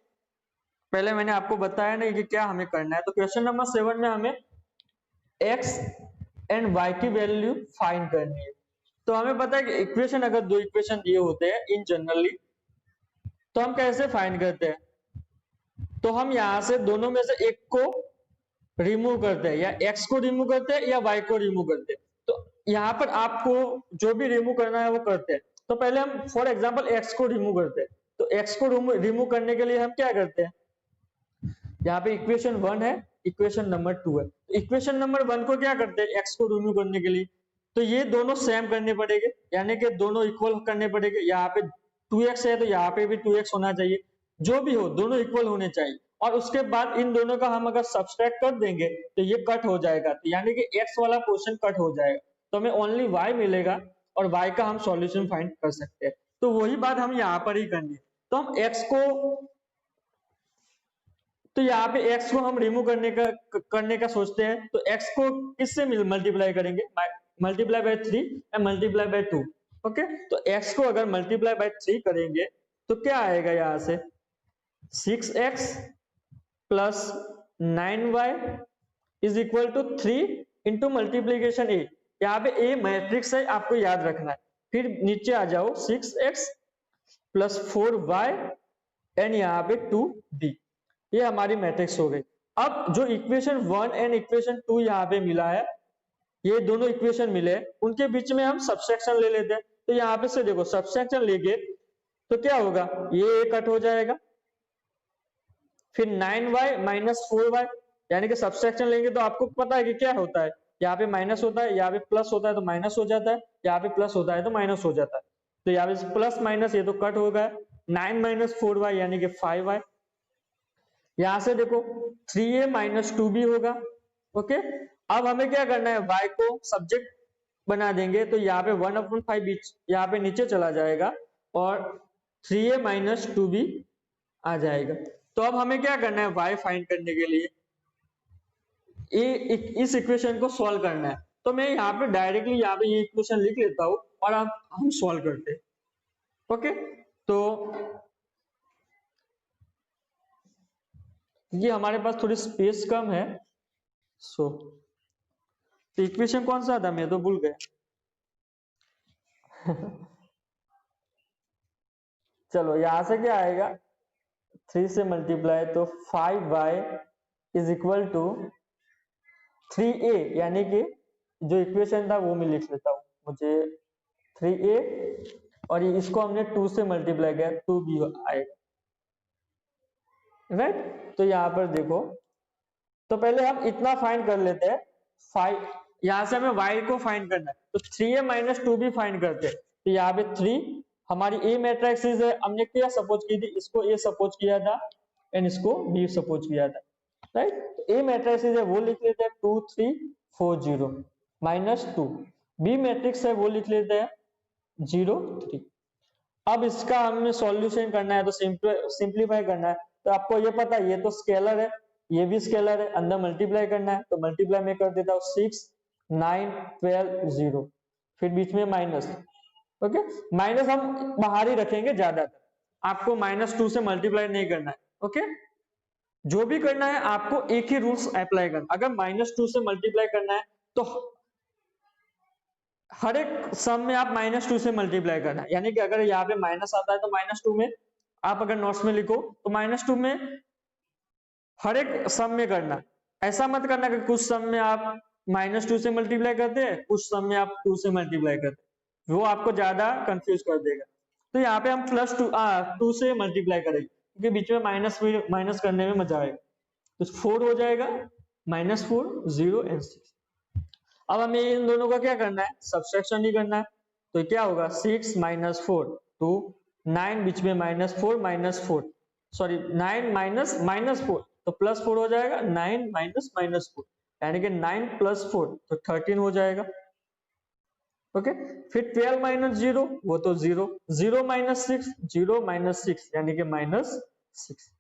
पहले मैंने आपको बताया ना कि क्या हमें करना है, तो क्वेश्चन नंबर 7 में हमें x एंड y की वैल्यू फाइंड करनी है। तो हमें पता है कि इक्वेशन, अगर दो इक्वेशन दिए होते हैं इन जनरली, तो हम कैसे फाइंड करते हैं, तो हम यहां से दोनों में से एक को रिमूव करते हैं, या x को रिमूव करते हैं या y को रिमूव करते हैं। तो यहाँ पर आपको जो भी रिमूव करना है वो करते हैं। तो पहले हम फॉर एग्जांपल x को रिमूव करते हैं, तो x को रिमूव करने के लिए हम क्या करते हैं, यहाँ पे इक्वेशन 1 है, इक्वेशन नंबर 2 है, तो इक्वेशन नंबर 1 को क्या करते हैं, x को रिमूव करने के लिए, तो ये दोनों सेम करने पड़ेंगे, यानी कि दोनों इक्वल करने पड़ेंगे। यहाँ पे 2x है तो यहाँ पे भी 2x होना चाहिए, जो भी हो दोनों इक्वल होने चाहिए, और उसके बाद इन दोनों का हम अगर सब्सट्रैक्ट कर देंगे तो ये कट हो जाएगा, तो यानी कि x वाला पोर्शन कट हो जाएगा, तो हमें ओनली y मिलेगा, और y का हम सॉल्यूशन फाइंड कर सकते हैं। तो वही बात हम यहाँ पर ही करनी है। तो हम x को, तो यहाँ पे x को हम रिमूव करने का सोचते हैं, तो x को किससे मल्टीप्लाई करेंगे, मल्टीप्लाई बाय 3 या मल्टीप्लाई बाय 2। ओके, तो x को अगर मल्टीप्लाई बाय 3 करेंगे तो क्या आएगा, यहाँ से 6x plus 9y is equal to 3 into multiplication a। यहाँ पे a मैट्रिक्स है, आपको याद रखना है। फिर नीचे आ जाओ 6x प्लस 4y एंड यहाँ पे 2b, ये हमारी मैट्रिक्स हो गई। अब जो इक्वेशन 1 एंड इक्वेशन 2 यहाँ पे मिला है, ये दोनों इक्वेशन मिले, उनके बीच में हम सब्सट्रैक्शन ले लेते हैं। तो यहाँ पे से देखो सब्सट्रैक्शन लेके तो क्या होगा, ये कट हो जाएगा, फिर 9y माइनस 4y, यानी कि सब्सट्रैक्शन लेंगे तो आपको पता है कि क्या होता है, यहाँ पे माइनस होता है, यहाँ पे प्लस होता है तो माइनस हो जाता है, यहाँ पे प्लस होता है तो माइनस हो जाता है, तो यहाँ पे प्लस माइनस ये तो कट हो गया, 9 माइनस 4y यानी कि 5y। यहां से देखो 3a माइनस 2b होगा। ओके, अब हमें क्या करना है, y को सब्जेक्ट बना देंगे, तो यहाँ पे 1/5 बीच यहाँ पे नीचे चला जाएगा, और 3a माइनस 2b आ जाएगा। तो अब हमें क्या करना है, y फाइंड करने के लिए इस इक्वेशन को सॉल्व करना है। तो मैं यहाँ पे डायरेक्टली यहाँ पे ये इक्वेशन लिख लेता हूँ, और अब हम सॉल्व करते हैं। ओके, तो ये हमारे पास थोड़ी स्पेस कम है, सो तो इक्वेशन कौन सा था, मैं तो भूल गया। चलो यहां से क्या आएगा, 3 से मल्टीप्लाई, तो 5y is equal to 3a, यानी कि जो इक्वेशन था वो मैं लिख लेता हूँ, मुझे 3a, और इसको हमने 2 से मल्टीप्लाई किया, 2b आएगा, राइट। तो यहाँ पर देखो, तो पहले हम इतना फाइंड कर लेते हैं 5, यहाँ से हमें y को फाइंड करना है, तो 3a माइनस 2 भी फाइंड करते हैं। तो यहाँ पे 3 हमारी ए मैट्रिक्स है, हमने क्या सपोज की थी, इसको ए सपोज किया था एंड इसको बी सपोज किया था, राइट। तो ए मैट्रिक्स है वो लिख लेते हैं 2 3 4 0 माइनस 2, बी मैट्रिक्स है वो लिख लेते हैं 0 3। अब इसका हमें सॉल्यूशन करना है, तो सिंप्लीफाई करना है। तो आपको ये पता है ये तो स्केलर है, ये भी स्केलर है, अंदर मल्टीप्लाई करना है, तो मल्टीप्लाई में कर देता हूँ 6 9 12 0, फिर बीच में माइनस। ओके, माइनस हम बाहर ही रखेंगे ज्यादातर, आपको -2 से मल्टीप्लाई नहीं करना है। ओके, जो भी करना है आपको एक ही रूल्स अप्लाई करना। अगर -2 से मल्टीप्लाई करना है तो हर एक सम में आप -2 से मल्टीप्लाई करना है, यानी कि अगर यहाँ पे माइनस आता है तो -2 में, आप अगर नोट्स में लिखो तो -2 में हर एक सम में करना। ऐसा मत करना कि कुछ सम में आप -2 से मल्टीप्लाई करते हैं, कुछ सम में आप 2 से मल्टीप्लाई करते हैं, वो आपको ज्यादा कंफ्यूज कर देगा। तो यहाँ पे हम +2 से मल्टीप्लाई करेंगे, क्योंकि बीच में माइनस करने में मजा आएगा। तो 4 हो जाएगा, -4 0 एंड 6। अब हमें इन दोनों का क्या करना है, सब्सट्रैक्शन ही करना है। तो क्या होगा 6 - 4 2 9, बीच में -4 सॉरी 9 -4, तो +4 हो जाएगा, 9 -4 यानी कि 9 + 4 तो 13 हो जाएगा। ओके, फिर 12 - 0 वो तो 0 0 - 6 0 - 6 यानी कि -6।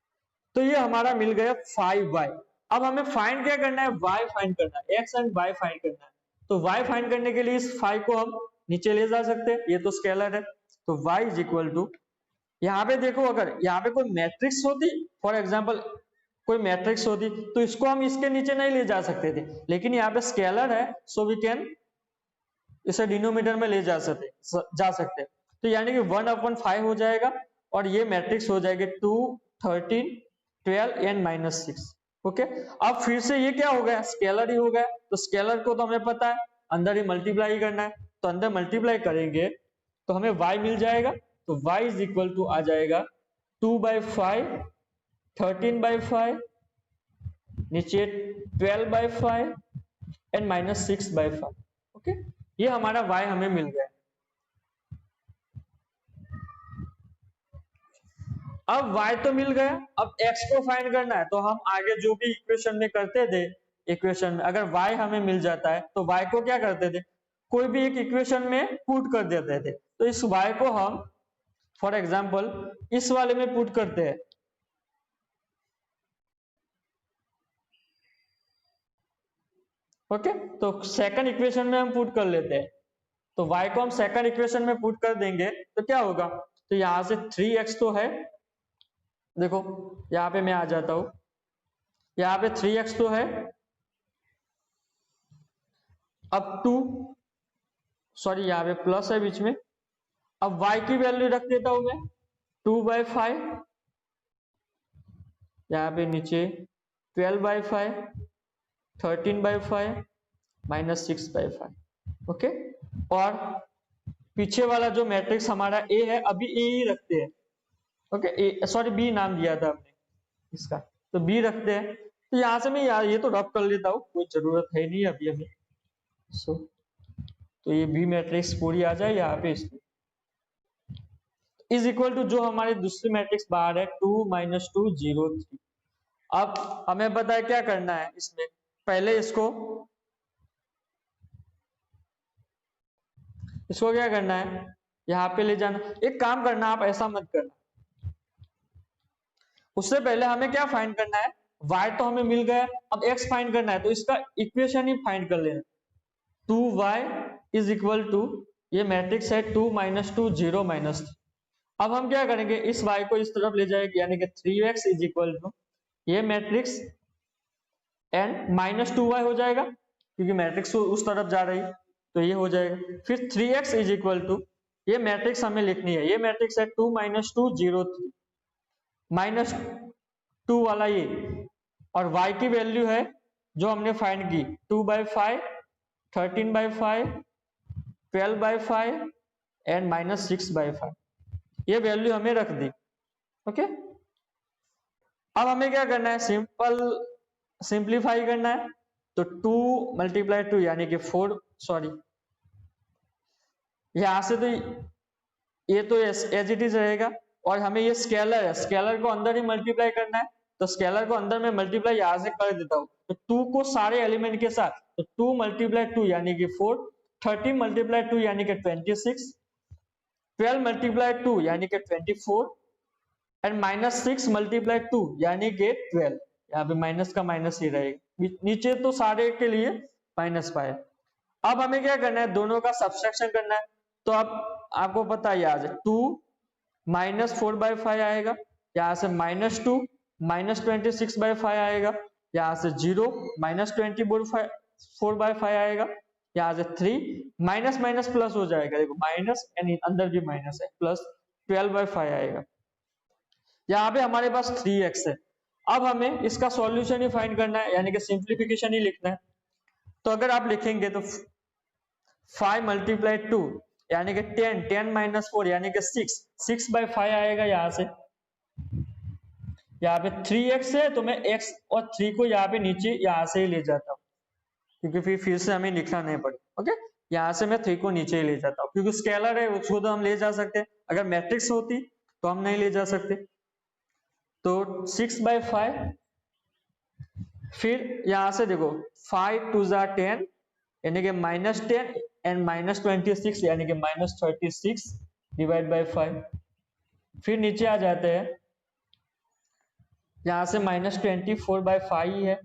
तो ये हमारा मिल गया 5y। अब हमें फाइंड क्या करना है, y फाइंड करना है, x एंड y फाइंड करना है। तो y फाइंड करने के लिए इस 5 को हम नीचे ले जा सकते हैं, ये तो स्केलर है। तो y इज इक्वल टू, यहाँ पे देखो अगर यहाँ पे कोई मैट्रिक्स होती, फॉर एग्जांपल कोई मैट्रिक्स होती तो इसको हम इसके नीचे नहीं ले जा सकते थे, लेकिन यहाँ पे स्केलर है, सो वी कैन इसे डिनोमिनेटर में ले जा सकते हैं। तो यानी कि 1/5 हो जाएगा, और ये मैट्रिक्स हो जाएगी 2 13 12 एंड -6। ओके, अब फिर से ये क्या हो गया, स्केलर ही हो गया। तो स्केलर को तो हमें पता है अंदर ही मल्टीप्लाई ही करना है, तो अंदर मल्टीप्लाई करेंगे तो हमें y मिल जाएगा। तो y इज इक्वल टू आ जाएगा 2/5 13/5 नीचे 12/5 एंड -6/5। ओके, ये हमारा y हमें मिल गया। अब y तो मिल गया, अब x को फाइंड करना है। तो हम आगे जो भी इक्वेशन में करते थे, इक्वेशन में अगर y हमें मिल जाता है तो y को क्या करते थे, कोई भी एक इक्वेशन में पुट कर देते थे। तो इस y को हम फॉर एग्जांपल इस वाले में पुट करते हैं। ओके, तो सेकंड इक्वेशन में हम पुट कर लेते हैं। तो y को हम सेकंड इक्वेशन में पुट कर देंगे तो क्या होगा, तो यहां से 3x तो है, देखो यहाँ पे मैं आ जाता हूं, यहाँ पे 3x तो है, अब 2 सॉरी यहाँ पे प्लस है बीच में। अब y की वैल्यू रख देता हूं मैं 2/5, यहाँ पे नीचे 12/5 13/5 -6/5। ओके, और पीछे वाला जो मैट्रिक्स हमारा a है, अभी a ही रखते हैं। ओके, सॉरी b नाम दिया था हमने इसका, तो b रखते हैं। तो यहां से मैं यार ये तो ड्रॉप कर लेता हूँ, कोई जरूरत है नहीं अभी हमें। तो ये b मैट्रिक्स पूरी आ जाए यहाँ पे, इसमें इज इक्वल टू जो हमारी दूसरी मैट्रिक्स बाहर है 2 - 2 0 3। अब हमें पता है क्या करना है, इसमें पहले इसको क्या करना है, यहाँ पे ले जाना। एक काम करना, आप ऐसा मत करना, उससे पहले हमें क्या फाइंड करना है, y तो हमें मिल गया, अब x फाइंड करना है, तो इसका इक्वेशन ही फाइंड कर लेना। 2y इज इक्वल टू, ये मैट्रिक्स है 2 - 2 0 -3। अब हम क्या करेंगे, इस y को इस तरफ ले जाएंगे, यानी कि 3x इज इक्वल टू ये मैट्रिक्स एंड -2y हो जाएगा, क्योंकि मैट्रिक्स उस तरफ जा रही है, तो ये हो जाएगा। फिर 3x इज इक्वल टू, ये मैट्रिक्स हमें लिखनी है, ये मैट्रिक्स है 2 - 2 0 3 -2 वाला ये, और y की वैल्यू है जो हमने फाइंड की 2/5 13/5 12/5 एंड -6/5, ये वैल्यू हमें रख दी। ओके, अब हमें क्या करना है, सिंप्लीफाई करना है। तो 2 मल्टीप्लाई 2 यानी कि 4, सॉरी यहां से तो ये तो एज इट इज रहेगा, और हमें ये स्केलर है, स्केलर को अंदर ही मल्टीप्लाई करना है, तो स्केलर को अंदर में मल्टीप्लाई यहां से कर देता हूं, तो 2 को सारे एलिमेंट के साथ, तो 2 मल्टीप्लाई 2 यानी कि 4, 30 मल्टीप्लाई 2 यानी कि 26, 12 मल्टीप्लाई 2 यानी कि 24, एंड -6 मल्टीप्लाई 2 यानी कि 12। यहाँ पे माइनस का माइनस ही रहेगा, नीचे तो सारे के लिए माइनस पाए। अब हमें क्या करना है, दोनों का सब्सट्रैक्शन करना है, तो अब आपको पता है आज 2 -4/5 आएगा, यहाँ से -2 -26/5 आएगा, यहाँ से 0 -24/5 आएगा, यहाँ से 3 माइनस माइनस प्लस हो जाएगा, देखो माइनस एंड अंदर भी माइनस है, प्लस 12/5 आएगा। यहाँ पे हमारे पास 3x है। अब हमें इसका सॉल्यूशन ही फाइंड करना है, यानी कि सिंप्लीफिकेशन ही लिखना है। तो अगर आप लिखेंगे तो 5 मल्टीप्लाई 2 यानी कि 10, 10 माइनस 4 यानी कि 6, 6/5 आएगा। यहाँ से यहाँ पे 3x है, तो मैं x और 3 को यहाँ पे नीचे यहाँ से ही ले जाता हूँ, क्योंकि फिर से हमें लिखना नहीं पड़े। ओके, यहाँ से मैं 3 को नीचे ही ले जाता हूँ, क्योंकि स्केलर है उसको तो हम ले जा सकते हैं, अगर मैट्रिक्स होती तो हम नहीं ले जा सकते। तो 6/5, फिर यहां से देखो 5 2 10 यानी कि -10 एंड -26 यानी कि -36 डिवाइड बाय 5। फिर नीचे आ जाते हैं, यहां से -24/5 ही है।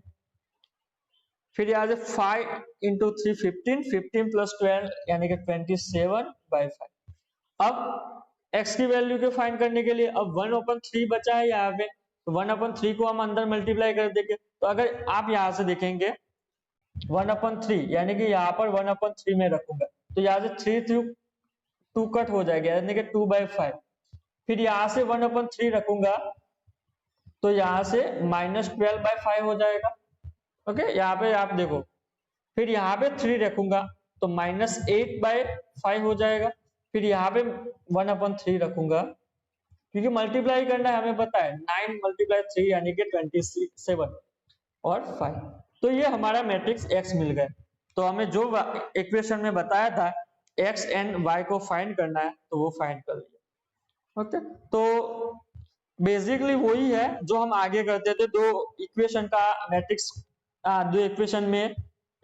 फिर यहाँ से 5 × 3 15, 15 + 12 यानी कि 27/5। अब x की वैल्यू को फाइंड करने के लिए अब 1/3 बचा है यहाँ पे, तो 1/3 को हम अंदर मल्टीप्लाई कर देंगे। तो अगर आप यहाँ से देखेंगे 1/3 यानी कि यहाँ पर 1/3 में रखूंगा, तो यहाँ से 3 2 कट हो जाएगा, यानी कि 2/5। फिर यहाँ से 1/3 रखूंगा, तो यहाँ से -12/5 हो जाएगा। ओके, यहाँ पे आप देखो, फिर यहाँ पे 3 रखूंगा तो -8/5 हो जाएगा। फिर यहाँ पे 1/3 रखूंगा, क्योंकि मल्टीप्लाई करना है हमें पता है, 9 × 3 यानी कि 27 और 5। तो ये हमारा मैट्रिक्स x मिल गया। तो हमें जो इक्वेशन में बताया था x एंड y को फाइंड करना है, तो वो फाइंड कर लिया। ओके, तो बेसिकली वही है जो हम आगे करते थे, दो इक्वेशन का मैट्रिक्स, दो इक्वेशन में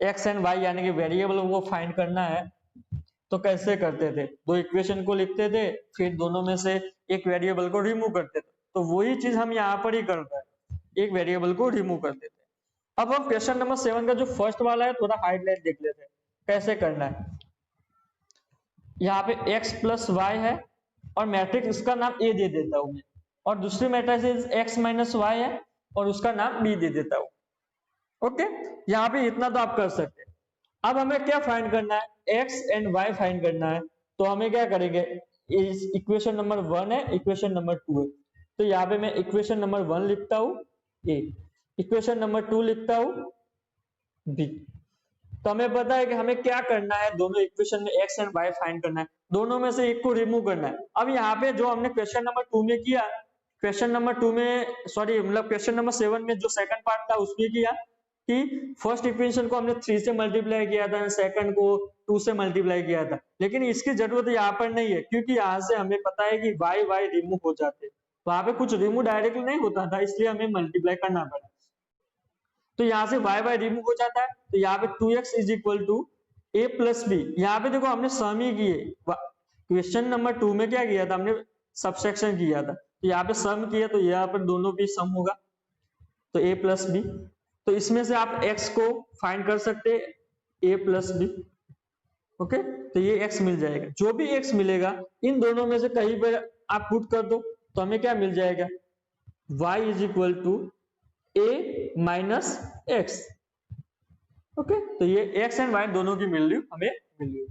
x एंड y यानी कि वेरिएबल को फाइंड करना है, तो कैसे करते थे, दो इक्वेशन को लिखते थे, फिर दोनों में से एक वेरिएबल को रिमूव करते थे। तो वही चीज हम यहाँ पर ही कर रहे हैं, एक वेरिएबल को रिमूव कर देते हैं। अब हम क्वेश्चन नंबर 7 का जो फर्स्ट वाला है थोड़ा हाईलाइट देख लेते हैं कैसे करना है। यहाँ पे x + y है और मैट्रिक्स इसका नाम A दे देता हूँ मैं, और दूसरी मैट्रिक्स x - y है और उसका नाम B दे देता हूँ। ओके, यहाँ पे इतना तो आप कर सकते हैं। अब हमें क्या फाइंड करना है, x एंड y फाइंड करना है। तो हमें क्या करेंगे, इस इक्वेशन नंबर 1 है, इक्वेशन नंबर 2 है, तो यहाँ पे मैं इक्वेशन नंबर 1 लिखता हूँ a, इक्वेशन नंबर 2 लिखता हूँ b। तो हमें पता है कि हमें क्या करना है, दोनों इक्वेशन में x एंड y फाइंड करना है, दोनों में से एक को रिमूव करना है। अब यहाँ पे जो हमने क्वेश्चन नंबर 2 में किया, क्वेश्चन नंबर 2 में सॉरी मतलब क्वेश्चन नंबर 7 में जो सेकंड पार्ट था उसमें किया कि फर्स्ट इक्वेशन को हमने 3 से मल्टीप्लाई किया था, सेकंड को 2 से मल्टीप्लाई किया था, लेकिन इसकी जरूरत यहाँ पर नहीं है, क्योंकि यहाँ से हमें पता है कि y y रिमूव हो जाते, वहां पे कुछ रिमूव डायरेक्टली नहीं होता था, इसलिए हमें मल्टीप्लाई करना पड़ा। तो यहाँ से y y रिमूव हो जाता है, तो यहाँ पे 2x = a + b। यहाँ पे देखो हमने सम ही किए, क्वेश्चन नंबर 2 में क्या किया था, हमने सबट्रैक्शन किया था, तो यहाँ पे सम किया, तो यहाँ पर दोनों भी सम होगा, तो a + b। तो इसमें से आप x को फाइंड कर सकते हैं a + b। ओके, तो ये x मिल जाएगा, जो भी x मिलेगा इन दोनों में से कहीं पर आप पुट कर दो, तो हमें क्या मिल जाएगा, y = a - x। ओके, तो ये x एंड y दोनों की वैल्यू हमें मिल गई।